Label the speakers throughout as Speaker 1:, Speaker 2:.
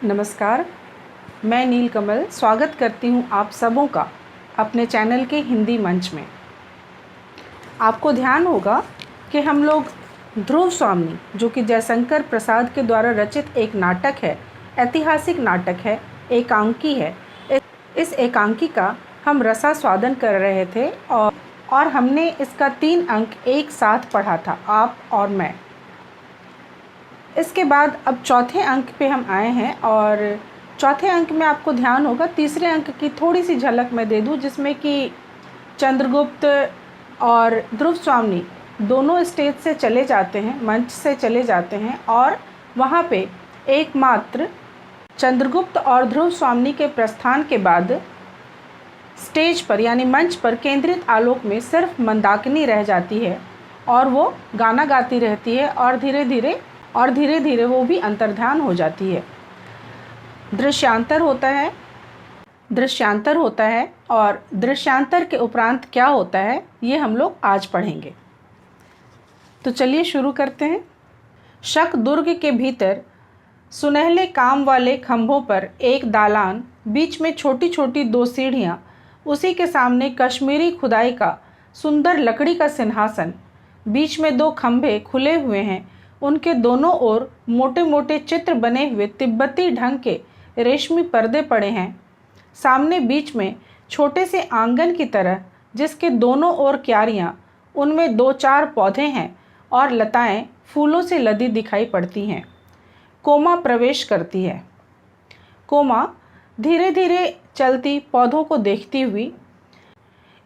Speaker 1: नमस्कार, मैं नीलकमल स्वागत करती हूँ आप सबों का अपने चैनल के हिंदी मंच में। आपको ध्यान होगा कि हम लोग ध्रुव स्वामी, जो कि जयशंकर प्रसाद के द्वारा रचित एक नाटक है, ऐतिहासिक नाटक है, एकांकी है। इस एकांकी का हम रसास्वादन कर रहे थे और हमने इसका 3 अंक एक साथ पढ़ा था, आप और मैं। इसके बाद अब चौथे अंक पे हम आए हैं और चौथे अंक में आपको ध्यान होगा, तीसरे अंक की थोड़ी सी झलक मैं दे दूं, जिसमें कि चंद्रगुप्त और ध्रुव स्वामी दोनों स्टेज से चले जाते हैं, मंच से चले जाते हैं और वहाँ पे एकमात्र चंद्रगुप्त और ध्रुव स्वामी के प्रस्थान के बाद स्टेज पर यानी मंच पर केंद्रित आलोक में सिर्फ मंदाकिनी रह जाती है और वो गाना गाती रहती है और धीरे धीरे वो भी अंतर्ध्यान हो जाती है। दृश्यांतर होता है और दृश्यांतर के उपरांत क्या होता है ये हम लोग आज पढ़ेंगे। तो चलिए शुरू करते हैं। शक दुर्ग के भीतर सुनहले काम वाले खंभों पर एक दालान, बीच में छोटी छोटी 2 सीढ़ियाँ, उसी के सामने कश्मीरी खुदाई का सुंदर लकड़ी का सिंहासन, बीच में 2 खंभे खुले हुए हैं, उनके दोनों ओर मोटे मोटे चित्र बने हुए तिब्बती ढंग के रेशमी पर्दे पड़े हैं। सामने बीच में छोटे से आंगन की तरह, जिसके दोनों ओर क्यारियाँ, उनमें 2-4 पौधे हैं और लताएं फूलों से लदी दिखाई पड़ती हैं। कोमा प्रवेश करती है। कोमा धीरे धीरे चलती पौधों को देखती हुई,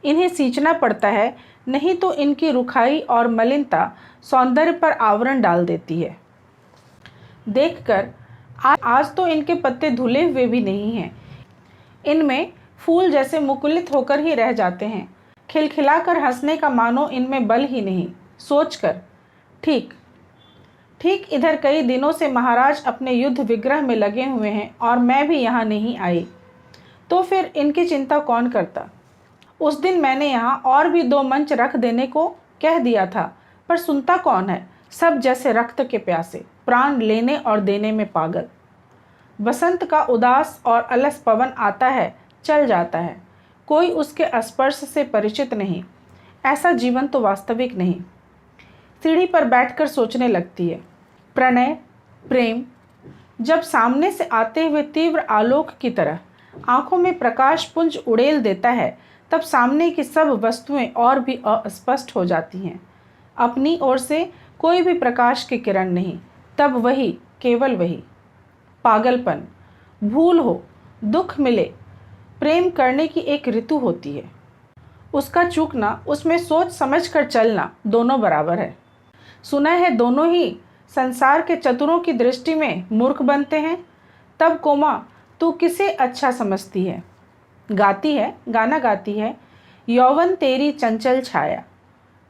Speaker 1: इन्हें सींचना पड़ता है, नहीं तो इनकी रुखाई और मलिनता सौंदर्य पर आवरण डाल देती है। देखकर आज तो इनके पत्ते धुले हुए भी नहीं हैं, इनमें फूल जैसे मुकुलित होकर ही रह जाते हैं। खिलखिलाकर हंसने का मानो इनमें बल ही नहीं। सोचकर ठीक इधर कई दिनों से महाराज अपने युद्ध विग्रह में लगे हुए हैं और मैं भी यहाँ नहीं आई, तो फिर इनकी चिंता कौन करता। उस दिन मैंने यहाँ और भी 2 मंच रख देने को कह दिया था, पर सुनता कौन है। सब जैसे रक्त के प्यासे, प्राण लेने और देने में पागल। बसंत का उदास और अलस पवन आता है, चल जाता है, कोई उसके स्पर्श से परिचित नहीं। ऐसा जीवन तो वास्तविक नहीं। सीढ़ी पर बैठकर सोचने लगती है। प्रणय, प्रेम जब सामने से आते हुए तीव्र आलोक की तरह आंखों में प्रकाश पुंज उड़ेल देता है, तब सामने की सब वस्तुएं और भी अस्पष्ट हो जाती हैं। अपनी ओर से कोई भी प्रकाश की किरण नहीं। तब वही, केवल वही पागलपन, भूल हो, दुख मिले, प्रेम करने की एक ऋतु होती है। उसका चूकना, उसमें सोच समझ कर चलना, दोनों बराबर है। सुना है दोनों ही संसार के चतुरों की दृष्टि में मूर्ख बनते हैं। तब कोमा, तू किसे अच्छा समझती है? गाना गाती है। यौवन तेरी चंचल छाया,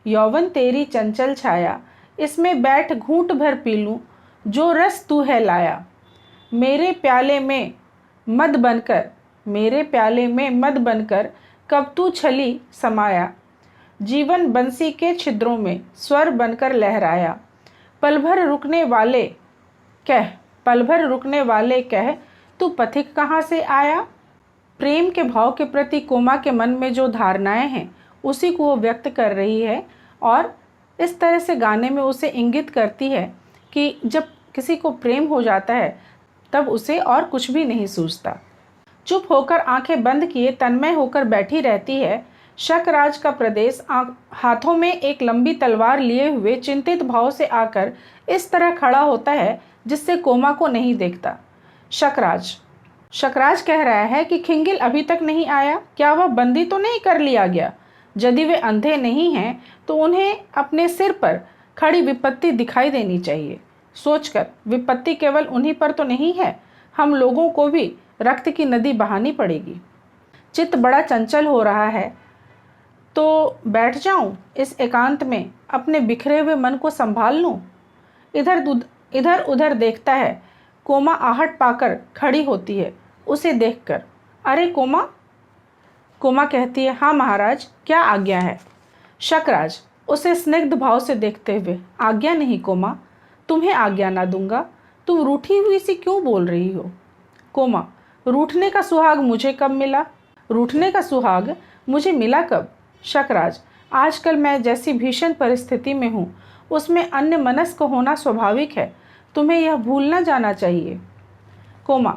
Speaker 1: यौवन तेरी चंचल छाया, इसमें बैठ घूंट भर पी लूं जो रस तू है लाया। मेरे प्याले में मद बनकर, मेरे प्याले में मद बनकर कब तू छली समाया। जीवन बंसी के छिद्रों में स्वर बनकर लहराया। पल भर रुकने वाले कह तू पथिक कहाँ से आया। प्रेम के भाव के प्रति कोमा के मन में जो धारणाएं हैं, उसी को वो व्यक्त कर रही है और इस तरह से गाने में उसे इंगित करती है कि जब किसी को प्रेम हो जाता है तब उसे और कुछ भी नहीं सूझता। चुप होकर आंखें बंद किए तन्मय होकर बैठी रहती है। शकराज का प्रदेश हाथों में एक लंबी तलवार लिए हुए चिंतित भाव से आकर इस तरह खड़ा होता है जिससे कोमा को नहीं देखता। शकराज कह रहा है कि खिंगिल अभी तक नहीं आया, क्या वह बंदी तो नहीं कर लिया गया? यदि वे अंधे नहीं हैं तो उन्हें अपने सिर पर खड़ी विपत्ति दिखाई देनी चाहिए। सोचकर, विपत्ति केवल उन्हीं पर तो नहीं है, हम लोगों को भी रक्त की नदी बहानी पड़ेगी। चित्त बड़ा चंचल हो रहा है, तो बैठ जाऊं इस एकांत में, अपने बिखरे हुए मन को संभाल लूं। इधर उधर देखता है। कोमा आहट पाकर खड़ी होती है उसे देखकर। अरे कोमा। कोमा कहती है, हाँ महाराज, क्या आज्ञा है? शकराज उसे स्निग्ध भाव से देखते हुए, आज्ञा नहीं कोमा, तुम्हें आज्ञा ना दूंगा। तुम रूठी हुई सी क्यों बोल रही हो? कोमा, रूठने का सुहाग मुझे कब मिला? रूठने का सुहाग मुझे मिला कब? शकराज, आजकल मैं जैसी भीषण परिस्थिति में हूँ उसमें अन्य मनस्क होना स्वाभाविक है, तुम्हें यह भूलना जाना चाहिए। कोमा,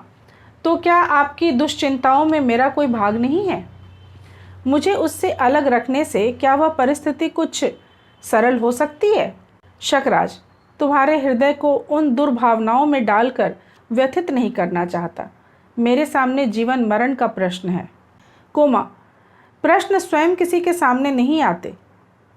Speaker 1: तो क्या आपकी दुश्चिंताओं में मेरा कोई भाग नहीं है? मुझे उससे अलग रखने से क्या वह परिस्थिति कुछ सरल हो सकती है? शकराज, तुम्हारे हृदय को उन दुर्भावनाओं में डालकर व्यथित नहीं करना चाहता। मेरे सामने जीवन मरण का प्रश्न है। कोमा, प्रश्न स्वयं किसी के सामने नहीं आते।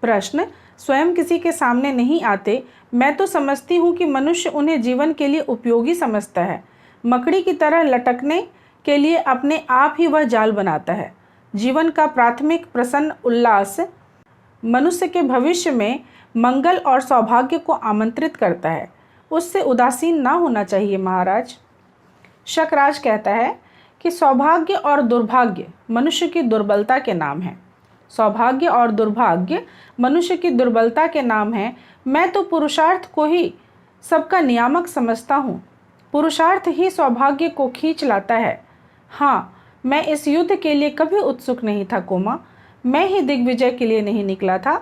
Speaker 1: प्रश्न स्वयं किसी के सामने नहीं आते। मैं तो समझती हूँ कि मनुष्य उन्हें जीवन के लिए उपयोगी समझता है। मकड़ी की तरह लटकने के लिए अपने आप ही वह जाल बनाता है। जीवन का प्राथमिक प्रसन्न उल्लास मनुष्य के भविष्य में मंगल और सौभाग्य को आमंत्रित करता है। उससे उदासीन ना होना चाहिए महाराज। शकराज कहता है कि सौभाग्य और दुर्भाग्य मनुष्य की दुर्बलता के नाम हैं। सौभाग्य और दुर्भाग्य मनुष्य की दुर्बलता के नाम हैं। मैं तो पुरुषार्थ को ही सबका नियामक समझता हूँ। पुरुषार्थ ही सौभाग्य को खींच लाता है। हाँ, मैं इस युद्ध के लिए कभी उत्सुक नहीं था कोमा। मैं ही दिग्विजय के लिए नहीं निकला था।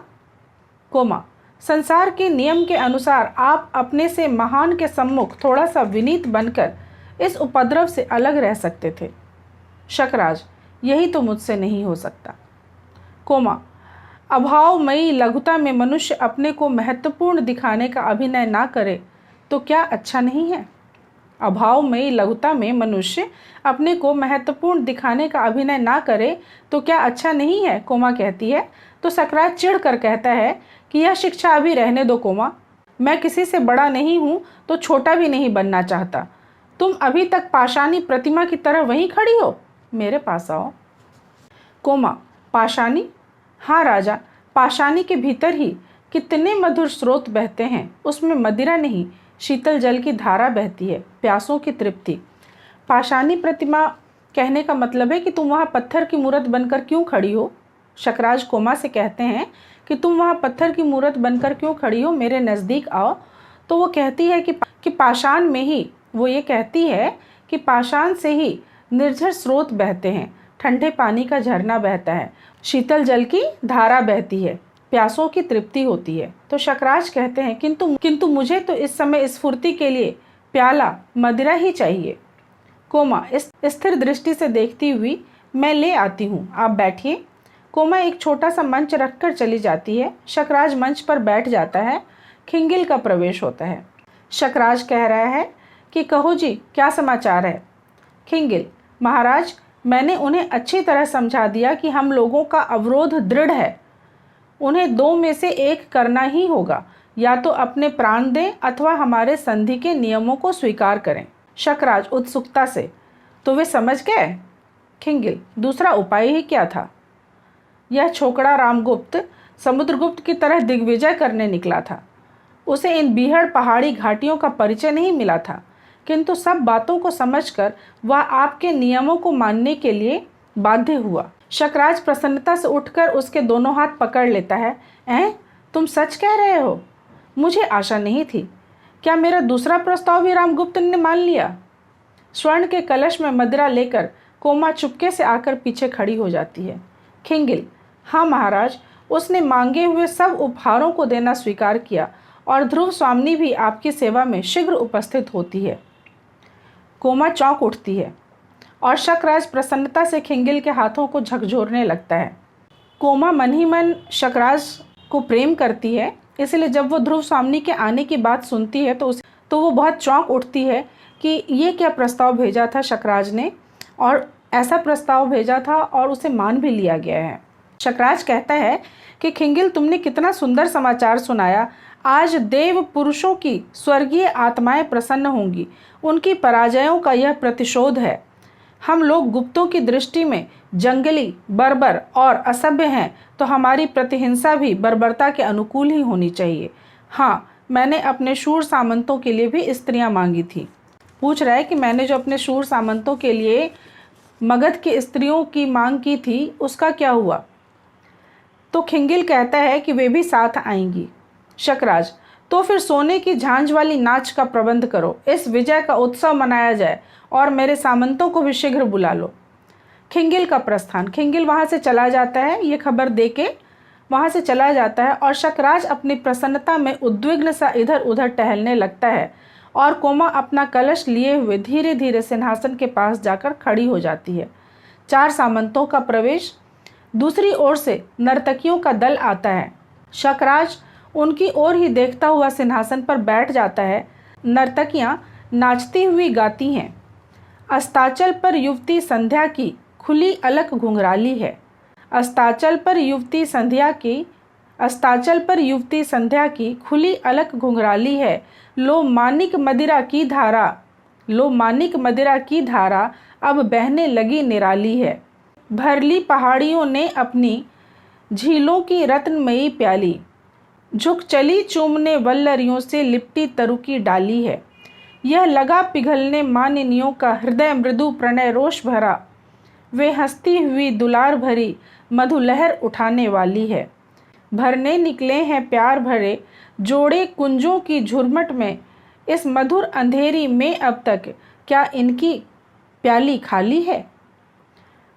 Speaker 1: कोमा, संसार के नियम के अनुसार आप अपने से महान के सम्मुख थोड़ा सा विनीत बनकर इस उपद्रव से अलग रह सकते थे। शकराज, यही तो मुझसे नहीं हो सकता। कोमा, अभावमयी लघुता में मनुष्य अपने को महत्वपूर्ण दिखाने का अभिनय ना करे तो क्या अच्छा नहीं है? अभावमयी लघुता में मनुष्य अपने को महत्वपूर्ण दिखाने का अभिनय ना करे तो क्या अच्छा नहीं है? कोमा कहती है। तो शकराज चिढ़ कर कहता है कि यह शिक्षा अभी रहने दो कोमा। मैं किसी से बड़ा नहीं हूँ तो छोटा भी नहीं बनना चाहता। तुम अभी तक पाषाणी प्रतिमा की तरह वहीं खड़ी हो। मेरे पास आओ। कोमा, पाषाणी? हाँ राजा, पाषाणी के भीतर ही कितने मधुर स्रोत बहते हैं। उसमें मदिरा नहीं, शीतल जल की धारा बहती है, प्यासों की तृप्ति। पाषाणी प्रतिमा कहने का मतलब है कि तुम वहाँ पत्थर की मूर्त बनकर क्यों खड़ी हो? शकराज कोमा से कहते हैं कि तुम वहाँ पत्थर की मूर्त बनकर क्यों खड़ी हो, मेरे नज़दीक आओ। तो वो कहती है कि पाषाण में ही, वो ये कहती है कि पाषाण से ही निर्झर स्रोत बहते हैं, ठंडे पानी का झरना बहता है, शीतल जल की धारा बहती है, प्यासों की तृप्ति होती है। तो शकराज कहते हैं किंतु मुझे तो इस समय स्फूर्ति के लिए प्याला मदिरा ही चाहिए। कोमा, इस स्थिर दृष्टि से देखती हुई, मैं ले आती हूँ, आप बैठिए। कोमा एक छोटा सा मंच रखकर चली जाती है। शकराज मंच पर बैठ जाता है। खिंगिल का प्रवेश होता है। शकराज कह रहा है कि कहो जी, क्या समाचार है? खिंगिल, महाराज, मैंने उन्हें अच्छी तरह समझा दिया कि हम लोगों का अवरोध दृढ़ है। उन्हें दो में से एक करना ही होगा, या तो अपने प्राण दें अथवा हमारे संधि के नियमों को स्वीकार करें। शकराज उत्सुकता से, तो वे समझ गए? खिंगिल, दूसरा उपाय ही क्या था? यह छोकरा रामगुप्त समुद्रगुप्त की तरह दिग्विजय करने निकला था। उसे इन बीहड़ पहाड़ी घाटियों का परिचय नहीं मिला था, किंतु सब बातों को समझकर वह आपके नियमों को मानने के लिए बाध्य हुआ। शकराज प्रसन्नता से उठकर उसके दोनों हाथ पकड़ लेता है। तुम सच कह रहे हो? मुझे आशा नहीं थी। क्या मेरा दूसरा प्रस्ताव भी रामगुप्त ने मान लिया? स्वर्ण के कलश में मदिरा लेकर कोमा चुपके से आकर पीछे खड़ी हो जाती है। खिंगिल, हाँ महाराज, उसने मांगे हुए सब उपहारों को देना स्वीकार किया और ध्रुव स्वामिनी भी आपकी सेवा में शीघ्र उपस्थित होती है। कोमा चौंक उठती है और शकराज प्रसन्नता से खिंगिल के हाथों को झकझोरने लगता है। कोमा मन ही मन शकराज को प्रेम करती है, इसलिए जब वो ध्रुव स्वामिनी के आने की बात सुनती है तो वो बहुत चौंक उठती है कि ये क्या प्रस्ताव भेजा था शकराज ने, और ऐसा प्रस्ताव भेजा था और उसे मान भी लिया गया है। शकराज कहता है कि खिंगिल, तुमने कितना सुंदर समाचार सुनाया। आज देव पुरुषों की स्वर्गीय आत्माएं प्रसन्न होंगी। उनकी पराजयों का यह प्रतिशोध है। हम लोग गुप्तों की दृष्टि में जंगली, बर्बर और असभ्य हैं, तो हमारी प्रतिहिंसा भी बर्बरता के अनुकूल ही होनी चाहिए। हाँ, मैंने अपने शूर सामंतों के लिए भी स्त्रियां मांगी थी। पूछ रहा है कि मैंने जो अपने शूर सामंतों के लिए मगध की स्त्रियों की मांग की थी, उसका क्या हुआ? तो खिंगिल कहता है कि वे भी साथ आएंगी। शकराज, तो फिर सोने की झांझ वाली नाच का प्रबंध करो, इस विजय का उत्सव मनाया जाए और मेरे सामंतों को भी शीघ्र बुला लो। खिंगिल का प्रस्थान। खिंगिल वहाँ से चला जाता है, ये खबर दे के वहाँ से चला जाता है और शकराज अपनी प्रसन्नता में उद्विग्न सा इधर उधर टहलने लगता है और कोमा अपना कलश लिए हुए धीरे धीरे सिंहासन के पास जाकर खड़ी हो जाती है। 4 सामंतों का प्रवेश। दूसरी ओर से नर्तकियों का दल आता है। शकराज उनकी ओर ही देखता हुआ सिंहासन पर बैठ जाता है। नर्तकियां नाचती हुई गाती हैं। अस्ताचल पर युवती संध्या की खुली अलख घुंघराली है। अस्ताचल पर युवती संध्या की खुली अलख घुंघराली है। लो मानिक मदिरा की धारा अब बहने लगी निराली है। भरली पहाड़ियों ने अपनी झीलों की रत्नमयी प्याली झुक चली चूमने वल्लरियों से लिपटी तरु की डाली है। यह लगा पिघलने मानिनियों का हृदय मृदु प्रणय रोष भरा। वे हंसती हुई दुलार भरी मधुलहर उठाने वाली है। भरने निकले हैं प्यार भरे जोड़े कुंजों की झुरमट में। इस मधुर अंधेरी में अब तक क्या इनकी प्याली खाली है।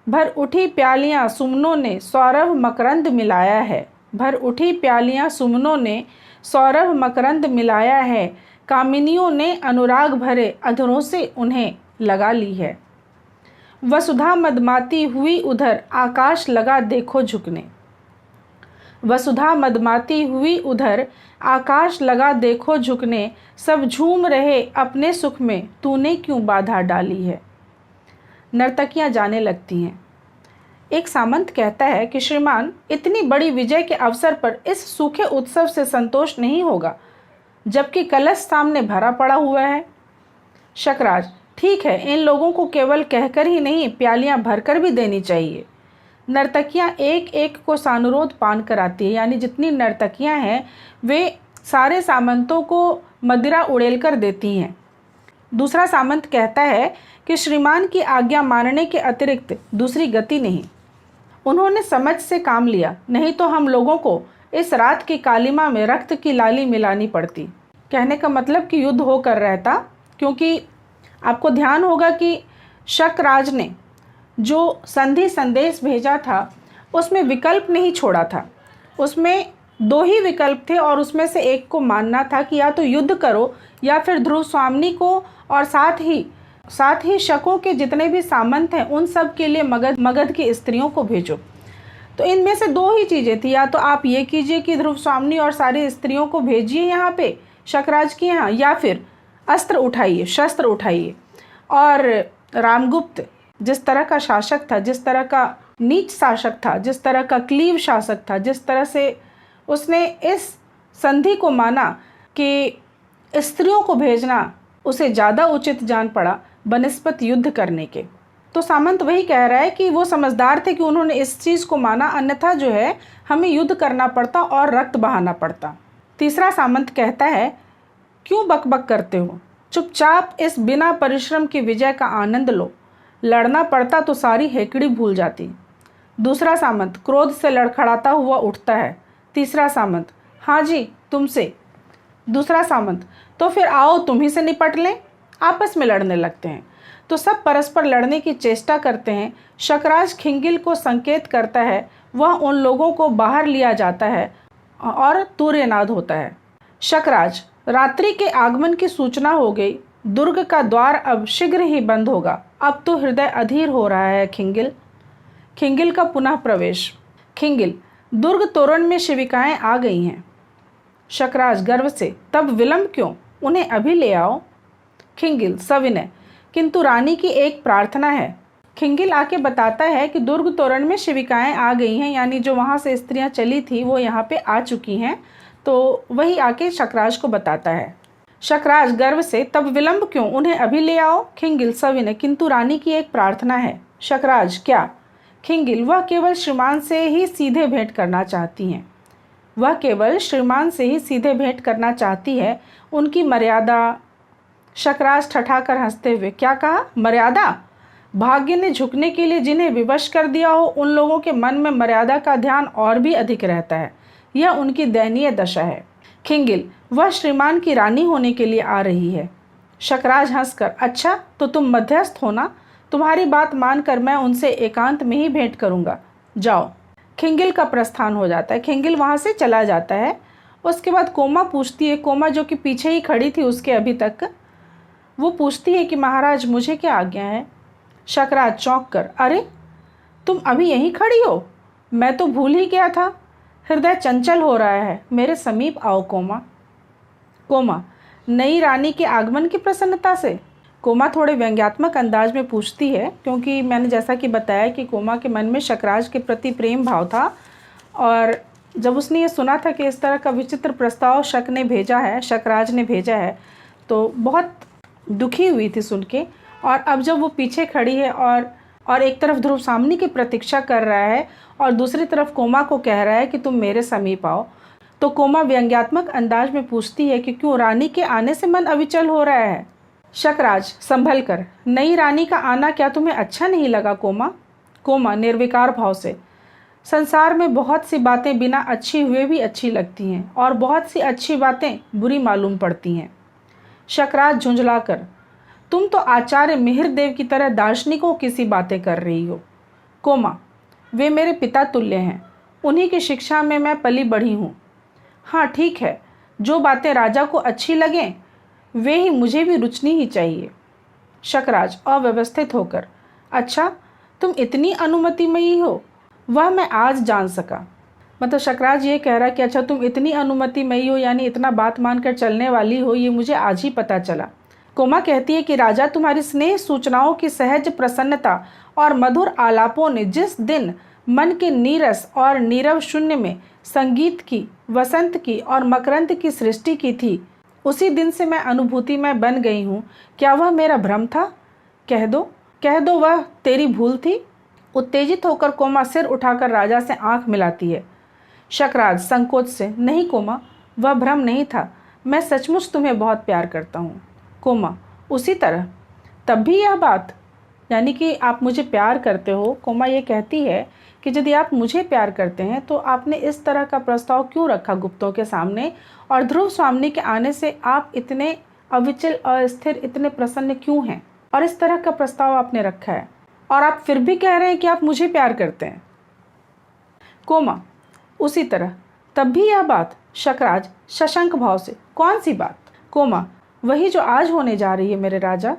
Speaker 1: भर उठी प्यालियां सुमनों ने सौरभ मकरंद मिलाया है। भर उठी प्यालियां सुमनों ने सौरभ मकरंद मिलाया है। कामिनियों ने अनुराग भरे अधरों से उन्हें लगा ली है। वसुधा मदमाती हुई उधर आकाश लगा देखो झुकने। वसुधा मदमाती हुई उधर आकाश लगा देखो झुकने। सब झूम रहे अपने सुख में तूने क्यों बाधा डाली है। नर्तकियां जाने लगती हैं। एक सामंत कहता है कि श्रीमान, इतनी बड़ी विजय के अवसर पर इस सूखे उत्सव से संतोष नहीं होगा, जबकि कलश सामने भरा पड़ा हुआ है। शकराज, ठीक है, इन लोगों को केवल कहकर ही नहीं, प्यालियां भरकर भी देनी चाहिए। नर्तकियां एक एक को सानुरोध पान कराती है, यानी जितनी नर्तकियां हैं वे सारे सामंतों को मदिरा उड़ेल कर देती हैं। दूसरा सामंत कहता है कि श्रीमान की आज्ञा मानने के अतिरिक्त दूसरी गति नहीं। उन्होंने समझ से काम लिया, नहीं तो हम लोगों को इस रात की कालिमा में रक्त की लाली मिलानी पड़ती। कहने का मतलब कि युद्ध होकर रहता, क्योंकि आपको ध्यान होगा कि शकराज ने जो संधि संदेश भेजा था उसमें विकल्प नहीं छोड़ा था। उसमें 2 ही विकल्प थे और उसमें से एक को मानना था कि या तो युद्ध करो या फिर ध्रुव स्वामिनी को और साथ ही शकों के जितने भी सामंत हैं उन सब के लिए मगध की स्त्रियों को भेजो। तो इनमें से 2 ही चीज़ें थी, या तो आप ये कीजिए कि ध्रुव स्वामिनी और सारी स्त्रियों को भेजिए यहाँ पे शकराज के यहाँ, या फिर शस्त्र उठाइए। और रामगुप्त जिस तरह का शासक था, जिस तरह का नीच शासक था, जिस तरह का क्लीव शासक था, जिस तरह से उसने इस संधि को माना कि स्त्रियों को भेजना उसे ज़्यादा उचित जान पड़ा बनिस्बत युद्ध करने के। तो सामंत वही कह रहा है कि वो समझदार थे कि उन्होंने इस चीज़ को माना, अन्यथा जो है हमें युद्ध करना पड़ता और रक्त बहाना पड़ता। तीसरा सामंत कहता है, क्यों बकबक करते हो, चुपचाप इस बिना परिश्रम की विजय का आनंद लो। लड़ना पड़ता तो सारी हेकड़ी भूल जाती। दूसरा सामंत क्रोध से लड़खड़ाता हुआ उठता है। तीसरा सामंत, हाँ जी, तुमसे। दूसरा सामंत, तो फिर आओ तुम ही से निपट लें। आपस में लड़ने लगते हैं। तो सब परस्पर लड़ने की चेष्टा करते हैं। शकराज खिंगिल को संकेत करता है, वह उन लोगों को बाहर लिया जाता है और तूर्यनाद होता है। शकराज, रात्रि के आगमन की सूचना हो गई। दुर्ग का द्वार अब शीघ्र ही बंद होगा। अब तो हृदय अधीर हो रहा है खिंगिल। खिंगिल का पुनः प्रवेश। खिंगिल, दुर्ग तोरण में शिविकाएं आ गई हैं। शकराज गर्व से, तब विलंब क्यों, उन्हें अभी ले आओ। खिंगिल सविनय, किंतु रानी की एक प्रार्थना है। खिंगिल आके बताता है कि दुर्ग तोरण में शिविकाएं आ गई हैं, यानी जो वहाँ से स्त्रियां चली थी वो यहाँ पे आ चुकी हैं। तो वही आके शकराज को बताता है। शकराज गर्व से, तब विलंब क्यों, उन्हें अभी ले आओ। खिंगिल सविनय, किंतु रानी की एक प्रार्थना है। शकराज, क्या। खिंगिल, वह केवल श्रीमान से ही सीधे भेंट करना चाहती हैं। वह केवल श्रीमान से ही सीधे भेंट करना चाहती है। उनकी मर्यादा। शकराज ठठाकर हंसते हुए, क्या कहा, मर्यादा। भाग्य ने झुकने के लिए जिन्हें विवश कर दिया हो उन लोगों के मन में मर्यादा का ध्यान और भी अधिक रहता है। यह उनकी दयनीय दशा है। खिंगिल, वह श्रीमान की रानी होने के लिए आ रही है। शकराज हंसकर, अच्छा तो तुम मध्यस्थ हो ना, तुम्हारी बात मानकर मैं उनसे एकांत में ही भेंट करूंगा, जाओ। खिंगिल का प्रस्थान हो जाता है, खिंगिल वहाँ से चला जाता है। उसके बाद कोमा पूछती है, कोमा जो कि पीछे ही खड़ी थी उसके अभी तक, वो पूछती है कि महाराज मुझे क्या आज्ञा है। शकराज चौंक कर, अरे तुम अभी यहीं खड़ी हो, मैं तो भूल ही गया था, हृदय चंचल हो रहा है, मेरे समीप आओ कोमा। कोमा, नई रानी के आगमन की प्रसन्नता से? कोमा थोड़े व्यंग्यात्मक अंदाज में पूछती है, क्योंकि मैंने जैसा कि बताया कि कोमा के मन में शकराज के प्रति प्रेम भाव था, और जब उसने ये सुना था कि इस तरह का विचित्र प्रस्ताव शकराज ने भेजा है, तो बहुत दुखी हुई थी सुन के। और अब जब वो पीछे खड़ी है और एक तरफ ध्रुव सामने की प्रतीक्षा कर रहा है और दूसरी तरफ कोमा को कह रहा है कि तुम मेरे समीप आओ, तो कोमा व्यंग्यात्मक अंदाज में पूछती है कि क्यों, रानी के आने से मन अविचल हो रहा है? शकराज संभल कर, नई रानी का आना क्या तुम्हें अच्छा नहीं लगा कोमा? कोमा निर्विकार भाव से, संसार में बहुत सी बातें बिना अच्छी हुए भी अच्छी लगती हैं और बहुत सी अच्छी बातें बुरी मालूम पड़ती हैं। शकराज झुंझलाकर, तुम तो आचार्य मिहिरदेव की तरह दार्शनिकों की सी बातें कर रही हो। कोमा, वे मेरे पिता तुल्य हैं, उन्हीं की शिक्षा में मैं पली बढ़ी हूँ। हाँ ठीक है, जो बातें राजा को अच्छी लगें वे ही मुझे भी रुचनी ही चाहिए। शकराज अव्यवस्थित होकर, अच्छा तुम इतनी अनुमतिमयी हो, वह मैं आज जान सका। मतलब शकराज ये कह रहा कि अच्छा तुम इतनी अनुमतिमयी हो, यानी इतना बात मानकर चलने वाली हो, ये मुझे आज ही पता चला। कोमा कहती है कि राजा तुम्हारी स्नेह सूचनाओं की सहज प्रसन्नता और मधुर आलापों ने जिस दिन मन के नीरस और नीरव शून्य में संगीत की, वसंत की और मकरंद की सृष्टि की थी, उसी दिन से मैं अनुभूति में बन गई हूँ। क्या वह मेरा भ्रम था? कह दो वह तेरी भूल थी। उत्तेजित होकर कोमा सिर उठाकर राजा से आंख मिलाती है। शकराज संकोच से, नहीं कोमा, वह भ्रम नहीं था, मैं सचमुच तुम्हें बहुत प्यार करता हूँ। कोमा, उसी तरह? तब भी यह बात, यानी कि आप मुझे प्यार करते हो। कोमा ये कहती है कि यदि आप मुझे प्यार करते हैं तो आपने इस तरह का प्रस्ताव क्यों रखा गुप्तों के सामने, और ध्रुव स्वामी के आने से आप इतने अविचल, अस्थिर, इतने प्रसन्न क्यों हैं, और इस तरह का प्रस्ताव आपने रखा है, और आप फिर भी कह रहे हैं कि आप मुझे प्यार करते हैं। कोमा, उसी तरह, तब भी यह बात। शकराज शशंक भाव से, कौन सी बात? कोमा, वही जो आज होने जा रही है मेरे राजा।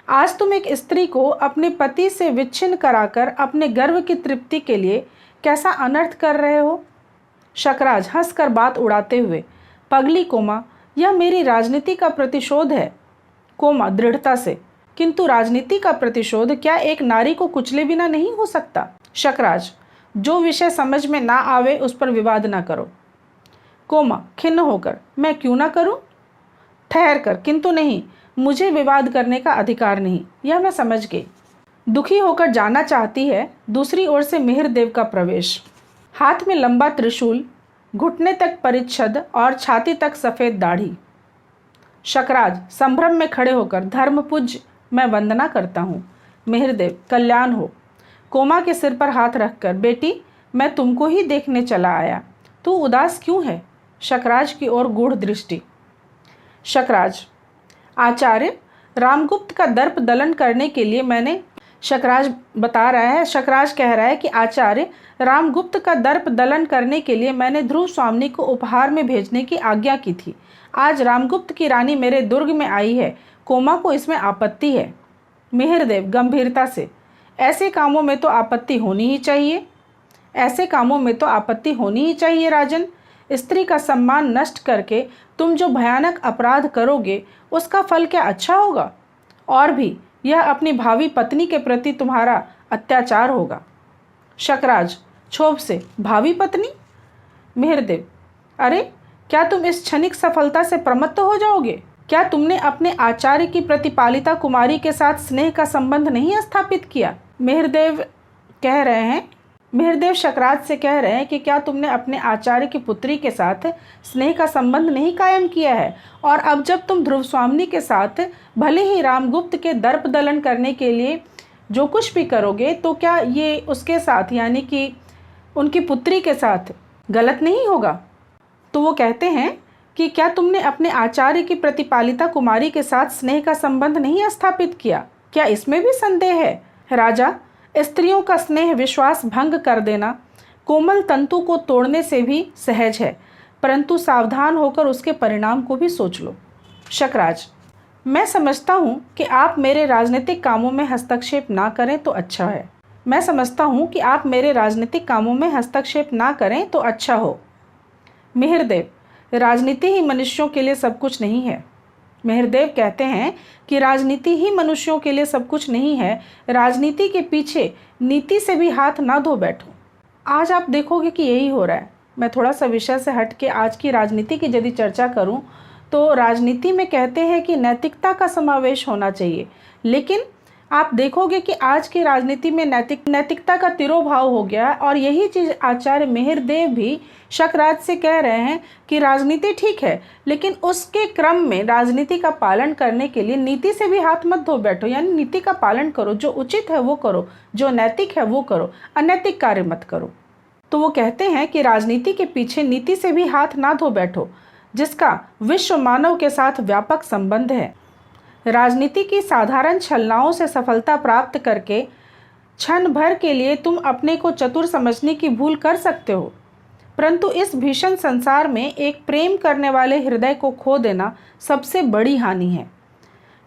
Speaker 1: आज तुम एक स्त्री को अपने पति से विच्छिन्न कराकर अपने गर्व की तृप्ति के लिए कैसा अनर्थ कर रहे हो। शकराज हंसकर बात उड़ाते हुए, पगली कोमा, यह मेरी राजनीति का प्रतिशोध है। कोमा दृढ़ता से, किंतु राजनीति का प्रतिशोध क्या एक नारी को कुचले बिना नहीं हो सकता? शकराज, जो विषय समझ में ना आवे उस पर विवाद ना करो। कोमा खिन्न होकर, मैं क्यों ना करूं? ठहर कर, किंतु नहीं, मुझे विवाद करने का अधिकार नहीं, यह मैं समझ गई। दुखी होकर जाना चाहती है। दूसरी ओर से मिहिरदेव का प्रवेश, हाथ में लंबा त्रिशूल, घुटने तक परिच्छद और छाती तक सफ़ेद दाढ़ी। शकराज संभ्रम में खड़े होकर, धर्मपूज्य, मैं वंदना करता हूँ। मिहिरदेव, कल्याण हो। कोमा के सिर पर हाथ रखकर, बेटी मैं तुमको ही देखने चला आया, तू उदास क्यों है? शकराज की ओर गूढ़ दृष्टि। शकराज, आचार्य रामगुप्त का दर्प दलन करने के लिए मैंने, शकराज बता रहा है, शकराज कह रहा है कि आचार्य रामगुप्त का दर्प दलन करने के लिए मैंने ध्रुव स्वामी को उपहार में भेजने की आज्ञा की थी। आज रामगुप्त की रानी मेरे दुर्ग में आई है, कोमा को इसमें आपत्ति है। मिहिरदेव गंभीरता से, ऐसे कामों में तो आपत्ति होनी ही चाहिए, ऐसे कामों में तो आपत्ति होनी ही चाहिए राजन। स्त्री का सम्मान नष्ट करके तुम जो भयानक अपराध करोगे उसका फल क्या अच्छा होगा? और भी यह अपनी भावी पत्नी के प्रति तुम्हारा अत्याचार होगा। शकराज क्षोभ से, भावी पत्नी? मिहिरदेव, अरे क्या तुम इस क्षणिक सफलता से प्रमत्त हो जाओगे? क्या तुमने अपने आचार्य की प्रतिपालिता कुमारी के साथ स्नेह का संबंध नहीं स्थापित किया? मिहिरदेव शकराज से कह रहे हैं कि क्या तुमने अपने आचार्य की पुत्री के साथ स्नेह का संबंध नहीं कायम किया है? और अब जब तुम ध्रुव स्वामी के साथ भले ही रामगुप्त के दर्प दलन करने के लिए जो कुछ भी करोगे, तो क्या ये उसके साथ, यानी कि उनकी पुत्री के साथ गलत नहीं होगा? तो वो कहते हैं कि क्या तुमने अपने आचार्य की प्रतिपालिता कुमारी के साथ स्नेह का संबंध नहीं स्थापित किया? क्या इसमें भी संदेह है? राजा, स्त्रियों का स्नेह विश्वास भंग कर देना कोमल तंतु को तोड़ने से भी सहज है, परंतु सावधान होकर उसके परिणाम को भी सोच लो। शकराज, मैं समझता हूँ कि आप मेरे राजनीतिक कामों में हस्तक्षेप ना करें तो अच्छा है। मैं समझता हूँ कि आप मेरे राजनीतिक कामों में हस्तक्षेप ना करें तो अच्छा हो। मिहिरदेव, राजनीति ही मनुष्यों के लिए सब कुछ नहीं है। मिहिरदेव कहते हैं कि राजनीति ही मनुष्यों के लिए सब कुछ नहीं है। राजनीति के पीछे नीति से भी हाथ ना धो बैठो। आज आप देखोगे कि यही हो रहा है। मैं थोड़ा सा विषय से हट के आज की राजनीति की यदि चर्चा करूं तो राजनीति में कहते हैं कि नैतिकता का समावेश होना चाहिए, लेकिन आप देखोगे कि आज की राजनीति में नैतिकता का तिरोभाव हो गया है। और यही चीज़ आचार्य मिहिरदेव भी शकराज से कह रहे हैं कि राजनीति ठीक है, लेकिन उसके क्रम में राजनीति का पालन करने के लिए नीति से भी हाथ मत धो बैठो। यानी नीति का पालन करो, जो उचित है वो करो, जो नैतिक है वो करो, अनैतिक कार्य मत करो। तो वो कहते हैं कि राजनीति के पीछे नीति से भी हाथ ना धो बैठो, जिसका विश्व मानव के साथ व्यापक संबंध है। राजनीति की साधारण छलनाओं से सफलता प्राप्त करके क्षण भर के लिए तुम अपने को चतुर समझने की भूल कर सकते हो, परंतु इस भीषण संसार में एक प्रेम करने वाले हृदय को खो देना सबसे बड़ी हानि है।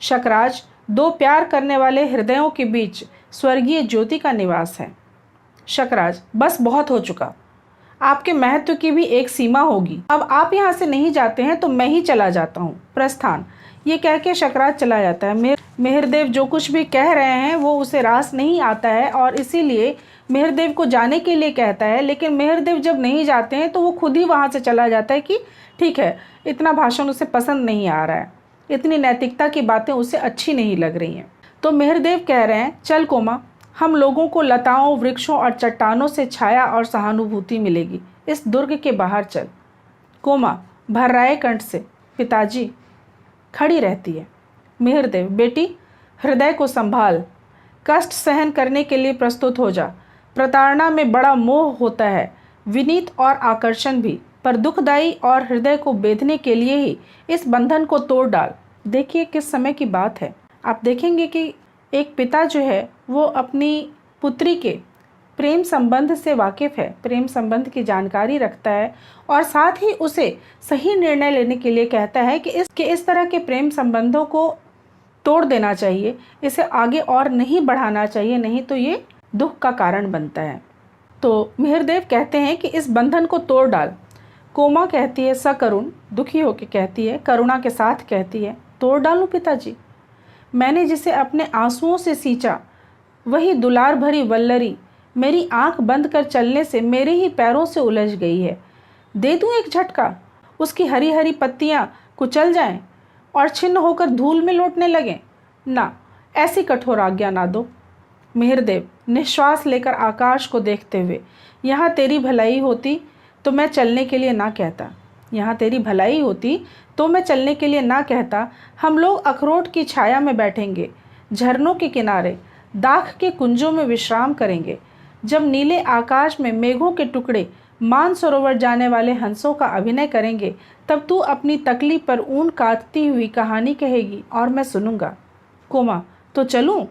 Speaker 1: शकराज, दो प्यार करने वाले हृदयों के बीच स्वर्गीय ज्योति का निवास है। शकराज, बस बहुत हो चुका। आपके महत्व की भी एक सीमा होगी। अब आप यहाँ से नहीं जाते हैं तो मैं ही चला जाता हूँ। प्रस्थान। ये कह के शकराज चला जाता है। मिहिरदेव जो कुछ भी कह रहे हैं वो उसे रास नहीं आता है और इसीलिए मिहिरदेव को जाने के लिए कहता है, लेकिन मिहिरदेव जब नहीं जाते हैं तो वो खुद ही वहाँ से चला जाता है कि ठीक है, इतना भाषण उसे पसंद नहीं आ रहा है, इतनी नैतिकता की बातें उसे अच्छी नहीं लग रही हैं। तो मिहिरदेव कह रहे हैं, चल कोमा, हम लोगों को लताओं, वृक्षों और चट्टानों से छाया और सहानुभूति मिलेगी। इस दुर्ग के बाहर चल। कोमा भर्राए कंठ से पिताजी खड़ी रहती है। मिहिरदेव, बेटी हृदय को संभाल, कष्ट सहन करने के लिए प्रस्तुत हो जा। प्रताड़ना में बड़ा मोह होता है, विनीत और आकर्षण भी, पर दुखदायी और हृदय को बेधने के लिए ही इस बंधन को तोड़ डाल। देखिए किस समय की बात है। आप देखेंगे कि एक पिता जो है वो अपनी पुत्री के प्रेम संबंध से वाकिफ़ है, प्रेम संबंध की जानकारी रखता है और साथ ही उसे सही निर्णय लेने के लिए कहता है कि इस तरह के प्रेम संबंधों को तोड़ देना चाहिए, इसे आगे और नहीं बढ़ाना चाहिए, नहीं तो ये दुख का कारण बनता है। तो मिहिरदेव कहते हैं कि इस बंधन को तोड़ डाल। कोमा कहती है सकरुण, दुखी होकर कहती है, करुणा के साथ कहती है, तोड़ डालूं पिताजी? मैंने जिसे अपने आंसुओं से सींचा वही दुलार भरी वल्लरी मेरी आंख बंद कर चलने से मेरे ही पैरों से उलझ गई है। दे दूं एक झटका, उसकी हरी हरी पत्तियां कुचल जाएं और छिन्न होकर धूल में लौटने लगें? ना, ऐसी कठोर आज्ञा ना दो। मिहिरदेव निश्वास लेकर आकाश को देखते हुए, यहाँ तेरी भलाई होती तो मैं चलने के लिए ना कहता, यहाँ तेरी भलाई होती तो मैं चलने के लिए ना कहता। हम लोग अखरोट की छाया में बैठेंगे, झरनों के किनारे दाख के कुंजों में विश्राम करेंगे। जब नीले आकाश में मेघों के टुकड़े मानसरोवर जाने वाले हंसों का अभिनय करेंगे, तब तू अपनी तकली पर ऊन काटती हुई कहानी कहेगी और मैं सुनूंगा। कोमा, तो चलूं?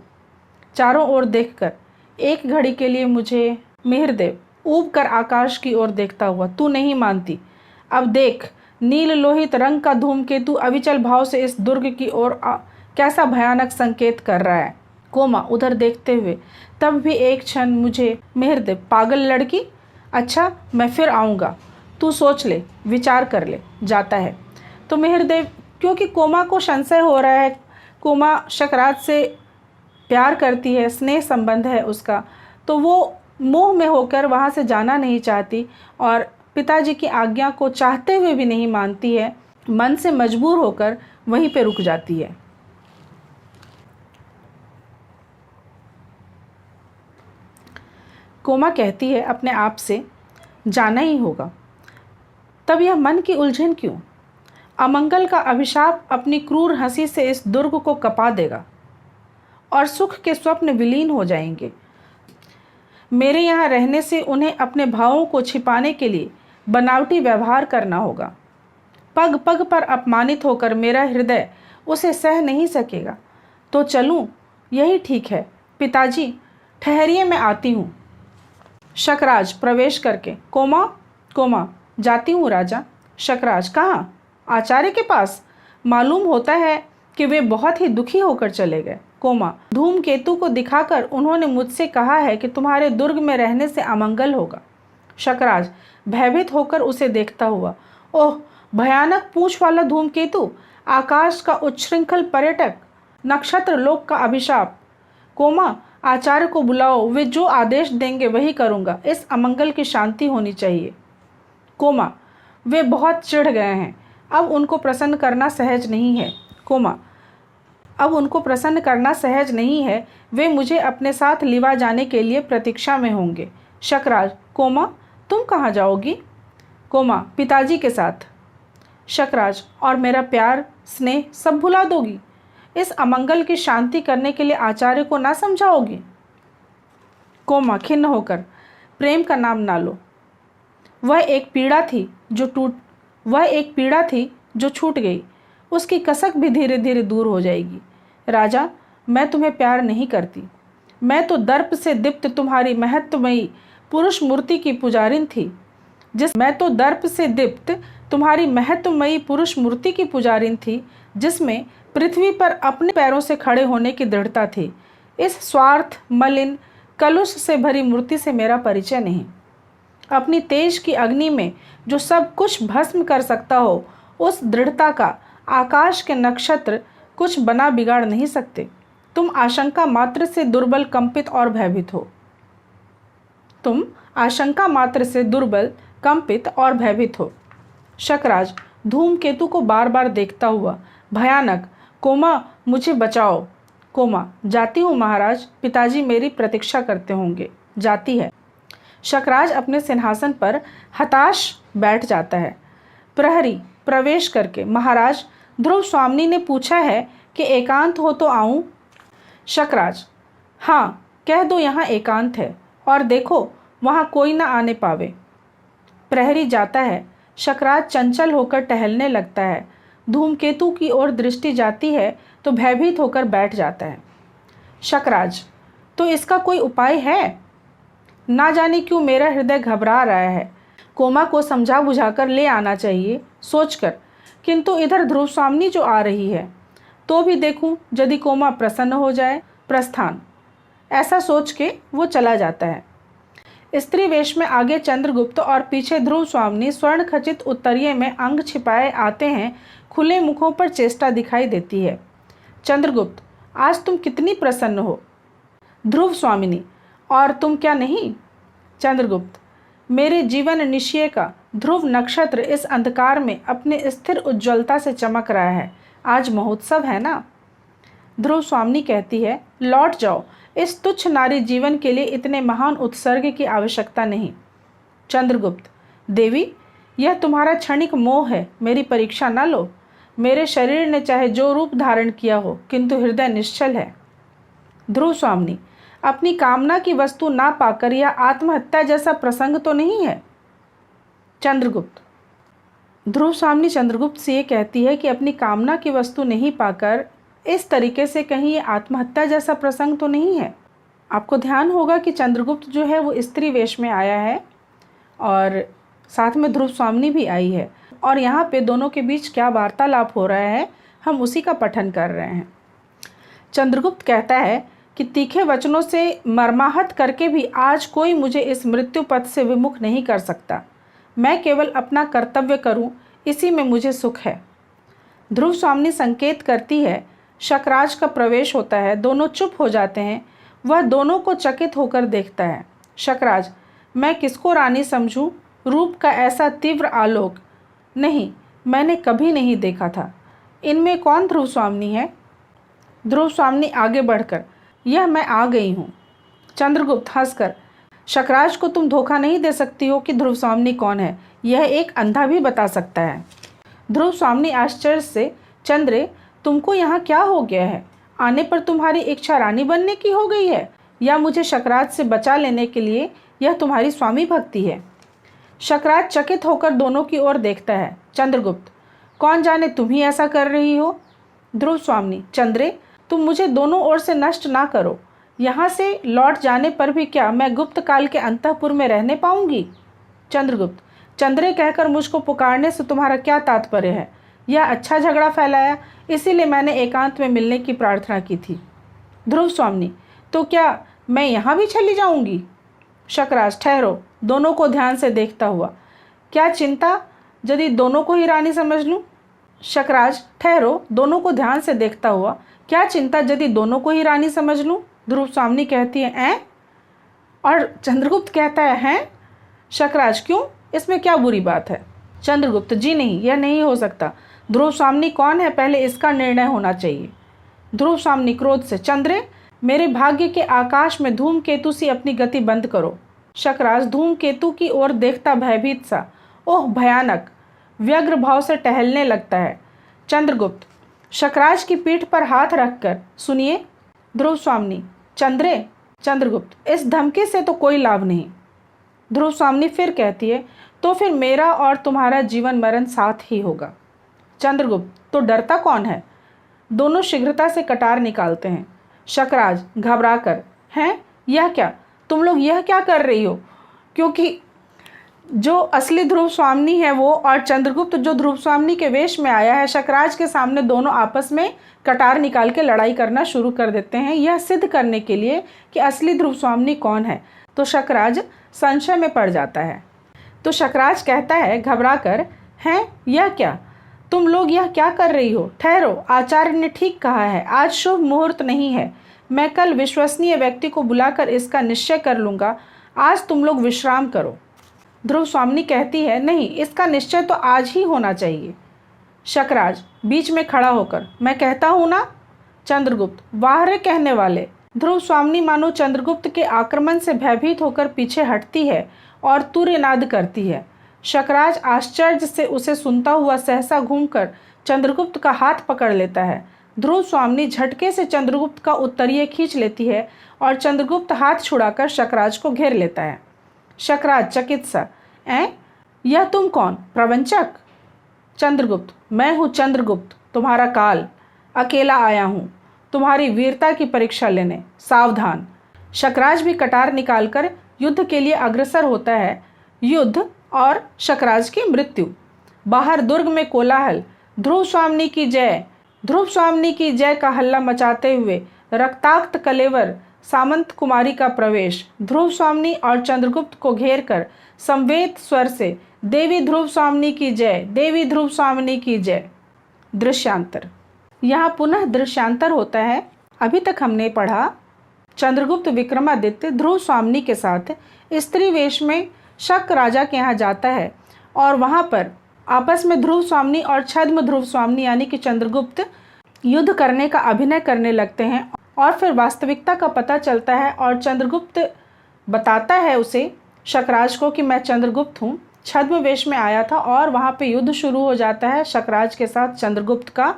Speaker 1: चारों ओर देखकर एक घड़ी के लिए मुझे। मिहिरदेव ऊब कर आकाश की ओर देखता हुआ, तू नहीं मानती? अब देख, नील लोहित रंग का धूमकेतु अविचल भाव से इस दुर्ग की ओर कैसा भयानक संकेत कर रहा है। कोमा उधर देखते हुए, तब भी एक क्षण मुझे। मिहिरदेव, पागल लड़की, अच्छा मैं फिर आऊँगा, तू सोच ले, विचार कर ले। जाता है। तो मिहिरदेव, क्योंकि कोमा को संशय हो रहा है, कोमा शकराज से प्यार करती है, स्नेह संबंध है उसका, तो वो मोह में होकर वहाँ से जाना नहीं चाहती और पिताजी की आज्ञा को चाहते हुए भी नहीं मानती है, मन से मजबूर होकर वहीं पे रुक जाती है। कोमा कहती है अपने आप से, जाना ही होगा। तब यह मन की उलझन क्यों? अमंगल का अभिशाप अपनी क्रूर हंसी से इस दुर्ग को कपा देगा और सुख के स्वप्न विलीन हो जाएंगे। मेरे यहाँ रहने से उन्हें अपने भावों को छिपाने के लिए बनावटी व्यवहार करना होगा। पग पग पर अपमानित होकर मेरा हृदय उसे सह नहीं सकेगा। तो चलूं? यही ठीक है। पिताजी ठहरिए, मैं आती हूँ। शकराज प्रवेश करके, कोमा कोमा, जाती हूँ राजा। शकराज, कहाँ? आचार्य के पास। मालूम होता है कि वे बहुत ही दुखी होकर चले गए। कोमा, धूमकेतु को दिखाकर उन्होंने मुझसे कहा है कि तुम्हारे दुर्ग में रहने से अमंगल होगा। शकराज भयभीत होकर उसे देखता हुआ, ओह, भयानक पूंछ वाला धूमकेतु, आकाश का उच्छृंखल पर्यटक, नक्षत्र लोक का अभिशाप। कोमा, आचार्य को बुलाओ, वे जो आदेश देंगे वही करूँगा। इस अमंगल की शांति होनी चाहिए। कोमा, वे बहुत चिढ़ गए हैं, अब उनको प्रसन्न करना सहज नहीं है। कोमा, अब उनको प्रसन्न करना सहज नहीं है, वे मुझे अपने साथ लिवा जाने के लिए प्रतीक्षा में होंगे। शकराज, कोमा, तुम कहाँ जाओगी? कोमा, पिताजी के साथ। शकराज, और मेरा प्यार स्नेह सब भुला दोगी? इस अमंगल की शांति करने के लिए आचार्य को ना समझाओगी? कोमा खिन्न होकर, प्रेम का नाम ना लो। वह एक पीड़ा थी जो छूट गई, उसकी कसक भी धीरे धीरे दूर हो जाएगी। राजा, मैं तुम्हें प्यार नहीं करती। मैं तो दर्प से दीप्त तुम्हारी महत्वमयी पुरुष मूर्ति की पुजारिन थी, जिसमें पृथ्वी पर अपने पैरों से खड़े होने की दृढ़ता थी। इस स्वार्थ, मलिन, कलुष से भरी मूर्ति से मेरा परिचय नहीं। अपनी तेज की अग्नि में जो सब कुछ भस्म कर सकता हो, उस दृढ़ता का आकाश के नक्षत्र कुछ बना बिगाड़ नहीं सकते। तुम आशंका मात्र से दुर्बल, कंपित और भयभीत हो। शकराज धूमकेतु को बार बार देखता हुआ, भयानक, कोमा, मुझे बचाओ। कोमा, जाती हूँ महाराज, पिताजी मेरी प्रतीक्षा करते होंगे। जाती है। शकराज अपने सिंहासन पर हताश बैठ जाता है। प्रहरी प्रवेश करके, महाराज, ध्रुव स्वामिनी ने पूछा है कि एकांत हो तो आऊं? शकराज, हाँ, कह दो यहाँ एकांत है, और देखो वहाँ कोई ना आने पावे। प्रहरी जाता है। शकराज चंचल होकर टहलने लगता है। धूमकेतु की ओर दृष्टि जाती है तो भयभीत होकर बैठ जाता है। शकराज, तो इसका कोई उपाय है? ना जाने क्यों मेरा हृदय घबरा रहा है। कोमा को समझा बुझाकर ले आना चाहिए सोचकर, किंतु इधर ध्रुव स्वामिनी जो आ रही है, तो भी देखूं यदि कोमा प्रसन्न हो जाए। प्रस्थान, ऐसा सोच के वो चला जाता है। स्त्री वेश में आगे चंद्रगुप्त और पीछे ध्रुव स्वामिनी स्वर्ण खचित उत्तरीय में अंग छिपाए आते हैं। खुले मुखों पर चेष्टा दिखाई देती है। चंद्रगुप्त, आज तुम कितनी प्रसन्न हो। ध्रुव स्वामिनी, और तुम क्या नहीं? चंद्रगुप्त, मेरे जीवन निश्चय का ध्रुव नक्षत्र इस अंधकार में अपने स्थिर उज्ज्वलता से चमक रहा है। आज महोत्सव है ना। ध्रुव स्वामिनी कहती है, लौट जाओ, इस तुच्छ नारी जीवन के लिए इतने महान उत्सर्ग की आवश्यकता नहीं। चंद्रगुप्त, देवी, यह तुम्हारा क्षणिक मोह है, मेरी परीक्षा न लो। मेरे शरीर ने चाहे जो रूप धारण किया हो, किंतु हृदय निश्चल है। ध्रुव स्वामिनी, अपनी कामना की वस्तु ना पाकर यह आत्महत्या जैसा प्रसंग तो नहीं है। चंद्रगुप्त, ध्रुव स्वामिनी चंद्रगुप्त से ये कहती है कि अपनी कामना की वस्तु नहीं पाकर इस तरीके से कहीं ये आत्महत्या जैसा प्रसंग तो नहीं है। आपको ध्यान होगा कि चंद्रगुप्त जो है वो स्त्री वेश में आया है और साथ में ध्रुव स्वामिनी भी आई है, और यहाँ पे दोनों के बीच क्या वार्तालाप हो रहा है, हम उसी का पठन कर रहे हैं। चंद्रगुप्त कहता है कि तीखे वचनों से मर्माहत करके भी आज कोई मुझे इस मृत्यु पथ से विमुख नहीं कर सकता। मैं केवल अपना कर्तव्य करूं, इसी में मुझे सुख है। ध्रुव स्वामिनी संकेत करती है। शकराज का प्रवेश होता है। दोनों चुप हो जाते हैं। वह दोनों को चकित होकर देखता है। शकराज, मैं किसको रानी समझूं? रूप का ऐसा तीव्र आलोक नहीं, मैंने कभी नहीं देखा था। इनमें कौन ध्रुव स्वामिनी है? ध्रुव स्वामिनी आगे बढ़कर, यह मैं आ गई हूँ। चंद्रगुप्त हंसकर, शकराज को तुम धोखा नहीं दे सकती हो कि ध्रुव स्वामिनी कौन है, यह एक अंधा भी बता सकता है। ध्रुव स्वामिनी आश्चर्य से, चंद्रे, तुमको यहाँ क्या हो गया है? आने पर तुम्हारी इच्छा रानी बनने की हो गई है, या मुझे शकराज से बचा लेने के लिए यह तुम्हारी स्वामी भक्ति है? शकराज चकित होकर दोनों की ओर देखता है। चंद्रगुप्त, कौन जाने तुम ही ऐसा कर रही हो। ध्रुव स्वामी, चंद्रे तुम मुझे दोनों ओर से नष्ट ना करो। यहाँ से लौट जाने पर भी क्या मैं गुप्त काल के अंतःपुर में रहने पाऊंगी। चंद्रगुप्त, चंद्रे कहकर मुझको पुकारने से तुम्हारा क्या तात्पर्य है। यह अच्छा झगड़ा फैलाया, इसीलिए मैंने एकांत में मिलने की प्रार्थना की थी। ध्रुव स्वामी, तो क्या मैं यहाँ भी चली जाऊंगी। शकराज, ठहरो, दोनों को ध्यान से देखता हुआ। क्या चिंता यदि दोनों को ही रानी समझ लूं। शकराज, ठहरो, दोनों को ध्यान से देखता हुआ। क्या चिंता यदि दोनों को ही रानी समझ लूं। ध्रुव स्वामी कहती है ऐं, और चंद्रगुप्त कहता है हैं। शकराज, क्यों, इसमें क्या बुरी बात है। चंद्रगुप्त, जी नहीं, यह नहीं हो सकता। ध्रुव स्वामी कौन है, पहले इसका निर्णय होना चाहिए। ध्रुव स्वामी क्रोध से, चंद्रे मेरे भाग्य के आकाश में धूमकेतु सी अपनी गति बंद करो। शकराज धूमकेतु की ओर देखता भयभीत सा, ओह भयानक, व्यग्र भाव से टहलने लगता है। चंद्रगुप्त शकराज की पीठ पर हाथ रखकर, सुनिए। ध्रुव स्वामी, चंद्रे। चंद्रगुप्त, इस धमकी से तो कोई लाभ नहीं। ध्रुव स्वामी फिर कहती है, तो फिर मेरा और तुम्हारा जीवन मरण साथ ही होगा। चंद्रगुप्त, तो डरता कौन है। दोनों शीघ्रता से कटार निकालते हैं। शकराज घबराकर, हैं, यह क्या, तुम लोग यह क्या कर रही हो। क्योंकि जो असली ध्रुव स्वामी है वो और चंद्रगुप्त जो ध्रुव स्वामी के वेश में आया है, शकराज के सामने दोनों आपस में कटार निकाल के लड़ाई करना शुरू कर देते हैं, यह सिद्ध करने के लिए कि असली ध्रुव स्वामी कौन है। तो शकराज संशय में पड़ जाता है। तो शकराज कहता है घबरा कर, हैं, यह क्या, तुम लोग यह क्या कर रही हो। ठहरो, आचार्य ने ठीक कहा है, आज शुभ मुहूर्त नहीं है। मैं कल विश्वसनीय व्यक्ति को बुलाकर इसका निश्चय कर लूँगा, आज तुम लोग विश्राम करो। ध्रुव स्वामी कहती है, नहीं, इसका निश्चय तो आज ही होना चाहिए। शकराज बीच में खड़ा होकर, मैं कहता हूँ ना। चंद्रगुप्त, वाह रे कहने वाले। ध्रुव स्वामी मानो चंद्रगुप्त के आक्रमण से भयभीत होकर पीछे हटती है और तुर्यनाद करती है। शकराज आश्चर्य से उसे सुनता हुआ सहसा घूमकर चंद्रगुप्त का हाथ पकड़ लेता है। ध्रुव स्वामी झटके से चंद्रगुप्त का उत्तरीय खींच लेती है और चंद्रगुप्त हाथ छुड़ाकर शकराज को घेर लेता है। शकराज चकित सा, ऐं, यह तुम कौन, प्रवंचक। चंद्रगुप्त, मैं हूँ चंद्रगुप्त, तुम्हारा काल, अकेला आया हूँ तुम्हारी वीरता की परीक्षा लेने, सावधान। शकराज भी कटार निकालकर युद्ध के लिए अग्रसर होता है। युद्ध और शकराज की मृत्यु। बाहर दुर्ग में कोलाहल, ध्रुव स्वामी की जय, ध्रुव स्वामी की जय का हल्ला मचाते हुए रक्ताक्त कलेवर सामंत कुमारी का प्रवेश। ध्रुव स्वामी और चंद्रगुप्त को घेर कर संवेद स्वर से, देवी ध्रुव स्वामी की जय, देवी ध्रुव स्वामी की जय। दृश्यांतर। यहाँ पुनः दृश्यांतर होता है। अभी तक हमने पढ़ा चंद्रगुप्त विक्रमादित्य ध्रुव स्वामी के साथ स्त्री वेश में शक राजा के यहाँ जाता है और वहाँ पर आपस में ध्रुव स्वामी और छद्म ध्रुव स्वामी यानी कि चंद्रगुप्त युद्ध करने का अभिनय करने लगते हैं और फिर वास्तविकता का पता चलता है और चंद्रगुप्त बताता है उसे, शकराज को, कि मैं चंद्रगुप्त हूँ, छद्म वेश में आया था। और वहाँ पे युद्ध शुरू हो जाता है शकराज के साथ चंद्रगुप्त का।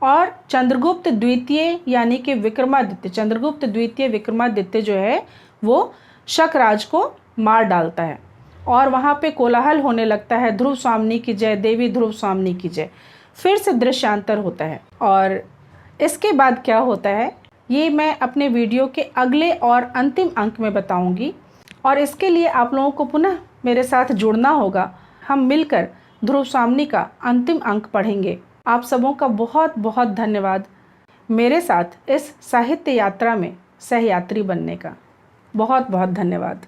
Speaker 1: और चंद्रगुप्त द्वितीय यानी कि विक्रमादित्य, चंद्रगुप्त द्वितीय विक्रमादित्य जो है वो शकराज को मार डालता है और वहाँ पे कोलाहल होने लगता है, ध्रुव स्वामी की जय, देवी ध्रुव स्वामी की जय। फिर से दृश्यांतर होता है और इसके बाद क्या होता है ये मैं अपने वीडियो के अगले और अंतिम अंक में बताऊंगी। और इसके लिए आप लोगों को पुनः मेरे साथ जुड़ना होगा। हम मिलकर ध्रुव स्वामी का अंतिम अंक पढ़ेंगे। आप सबों का बहुत बहुत धन्यवाद मेरे साथ इस साहित्य यात्रा में सहयात्री बनने का। बहुत बहुत धन्यवाद।